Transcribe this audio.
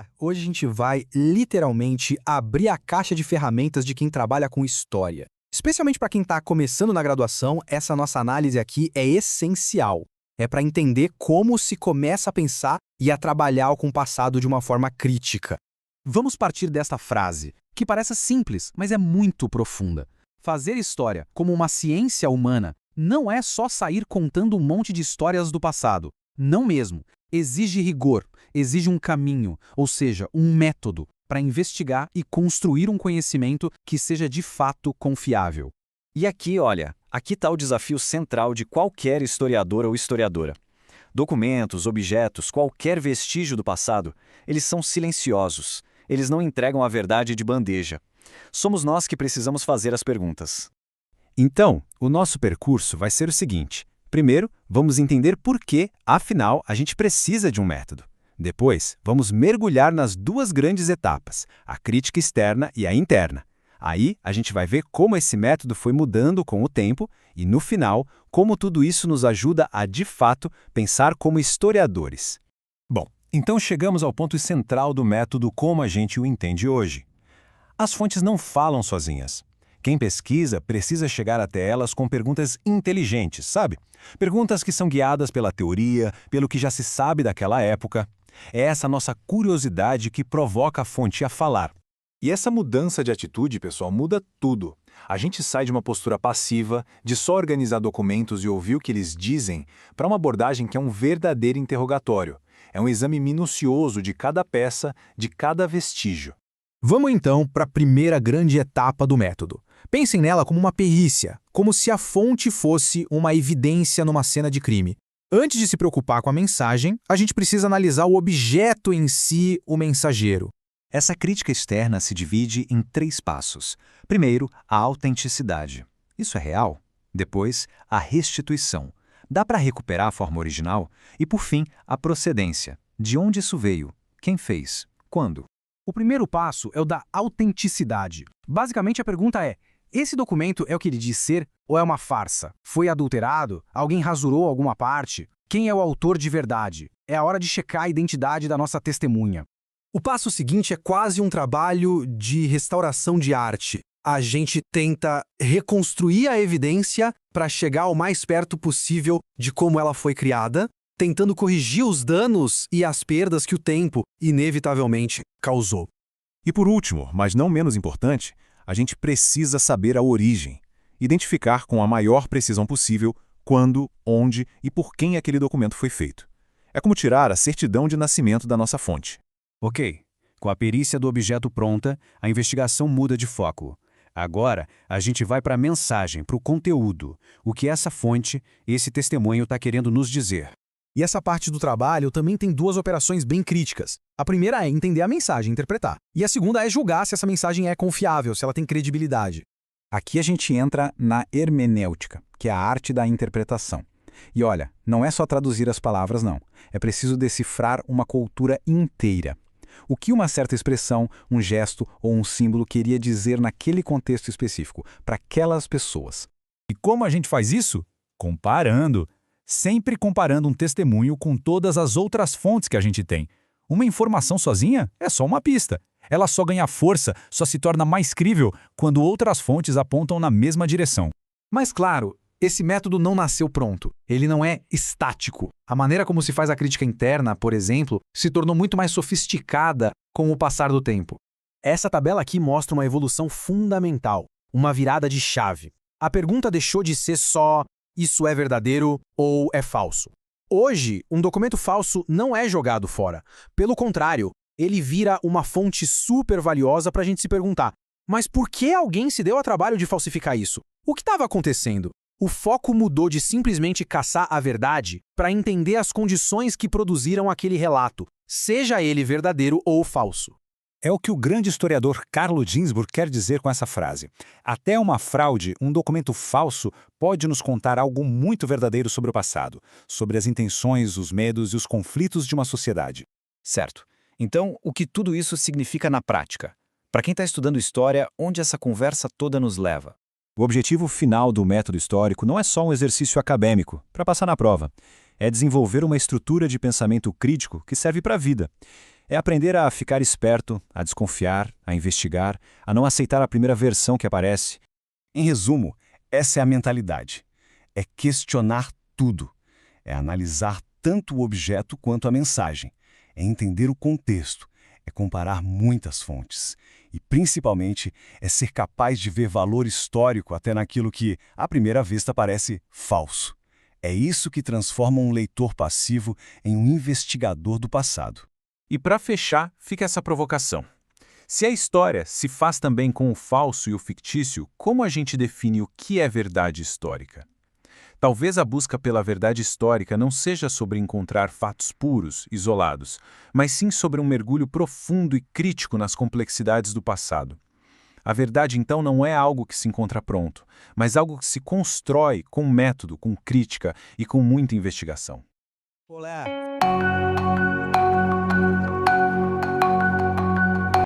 galera! Hoje a gente vai, literalmente, abrir a caixa de ferramentas de quem trabalha com história. Especialmente para quem está começando na graduação, essa nossa análise aqui é essencial. É para entender como se começa a pensar e a trabalhar com o passado de uma forma crítica. Vamos partir desta frase, que parece simples, mas é muito profunda. Fazer história como uma ciência humana não é só sair contando um monte de histórias do passado. Não mesmo. Exige rigor, exige um caminho, ou seja, um método, para investigar e construir um conhecimento que seja de fato confiável. E aqui, olha, aqui está o desafio central de qualquer historiador ou historiadora. Documentos, objetos, qualquer vestígio do passado, eles são silenciosos. Eles não entregam a verdade de bandeja. Somos nós que precisamos fazer as perguntas. Então, o nosso percurso vai ser o seguinte. Primeiro, vamos entender por que, afinal, a gente precisa de um método. Depois, vamos mergulhar nas duas grandes etapas, a crítica externa e a interna. Aí, a gente vai ver como esse método foi mudando com o tempo e, no final, como tudo isso nos ajuda a, de fato, pensar como historiadores. Bom, então chegamos ao ponto central do método como a gente o entende hoje. As fontes não falam sozinhas. Quem pesquisa precisa chegar até elas com perguntas inteligentes, sabe? Perguntas que são guiadas pela teoria, pelo que já se sabe daquela época. É essa nossa curiosidade que provoca a fonte a falar. E essa mudança de atitude, pessoal, muda tudo. A gente sai de uma postura passiva, de só organizar documentos e ouvir o que eles dizem, para uma abordagem que é um verdadeiro interrogatório. É um exame minucioso de cada peça, de cada vestígio. Vamos então para a primeira grande etapa do método. Pensem nela como uma perícia, como se a fonte fosse uma evidência numa cena de crime. Antes de se preocupar com a mensagem, a gente precisa analisar o objeto em si, o mensageiro. Essa crítica externa se divide em 3 passos. Primeiro, a autenticidade. Isso é real? Depois, a restituição. Dá para recuperar a forma original? E, por fim, a procedência. De onde isso veio? Quem fez? Quando? O primeiro passo é o da autenticidade. Basicamente, a pergunta é: esse documento é o que ele diz ser ou é uma farsa? Foi adulterado? Alguém rasurou alguma parte? Quem é o autor de verdade? É a hora de checar a identidade da nossa testemunha. O passo seguinte é quase um trabalho de restauração de arte. A gente tenta reconstruir a evidência para chegar o mais perto possível de como ela foi criada, tentando corrigir os danos e as perdas que o tempo, inevitavelmente, causou. E por último, mas não menos importante, a gente precisa saber a origem. Identificar com a maior precisão possível quando, onde e por quem aquele documento foi feito. É como tirar a certidão de nascimento da nossa fonte. Ok, com a perícia do objeto pronta, a investigação muda de foco. Agora, a gente vai para a mensagem, para o conteúdo. O que essa fonte, esse testemunho está querendo nos dizer. E essa parte do trabalho também tem 2 operações bem críticas. A primeira é entender a mensagem, interpretar. E a segunda é julgar se essa mensagem é confiável, se ela tem credibilidade. Aqui a gente entra na hermenêutica, que é a arte da interpretação. E olha, não é só traduzir as palavras, não. É preciso decifrar uma cultura inteira. O que uma certa expressão, um gesto ou um símbolo queria dizer naquele contexto específico, para aquelas pessoas. E como a gente faz isso? Comparando. Sempre comparando um testemunho com todas as outras fontes que a gente tem. Uma informação sozinha é só uma pista. Ela só ganha força, só se torna mais crível quando outras fontes apontam na mesma direção. Mas claro, esse método não nasceu pronto. Ele não é estático. A maneira como se faz a crítica interna, por exemplo, se tornou muito mais sofisticada com o passar do tempo. Essa tabela aqui mostra uma evolução fundamental, uma virada de chave. A pergunta deixou de ser só: isso é verdadeiro ou é falso? Hoje, um documento falso não é jogado fora. Pelo contrário, ele vira uma fonte super valiosa para a gente se perguntar: mas por que alguém se deu ao trabalho de falsificar isso? O que estava acontecendo? O foco mudou de simplesmente caçar a verdade para entender as condições que produziram aquele relato, seja ele verdadeiro ou falso. É o que o grande historiador Carlo Ginzburg quer dizer com essa frase. Até uma fraude, um documento falso, pode nos contar algo muito verdadeiro sobre o passado, sobre as intenções, os medos e os conflitos de uma sociedade. Certo. Então, o que tudo isso significa na prática? Para quem está estudando história, onde essa conversa toda nos leva? O objetivo final do método histórico não é só um exercício acadêmico, para passar na prova. É desenvolver uma estrutura de pensamento crítico que serve para a vida. É aprender a ficar esperto, a desconfiar, a investigar, a não aceitar a primeira versão que aparece. Em resumo, essa é a mentalidade. É questionar tudo. É analisar tanto o objeto quanto a mensagem. É entender o contexto. É comparar muitas fontes. E, principalmente, é ser capaz de ver valor histórico até naquilo que, à primeira vista, parece falso. É isso que transforma um leitor passivo em um investigador do passado. E para fechar, fica essa provocação. Se a história se faz também com o falso e o fictício, como a gente define o que é verdade histórica? Talvez a busca pela verdade histórica não seja sobre encontrar fatos puros, isolados, mas sim sobre um mergulho profundo e crítico nas complexidades do passado. A verdade, então, não é algo que se encontra pronto, mas algo que se constrói com método, com crítica e com muita investigação. Olá!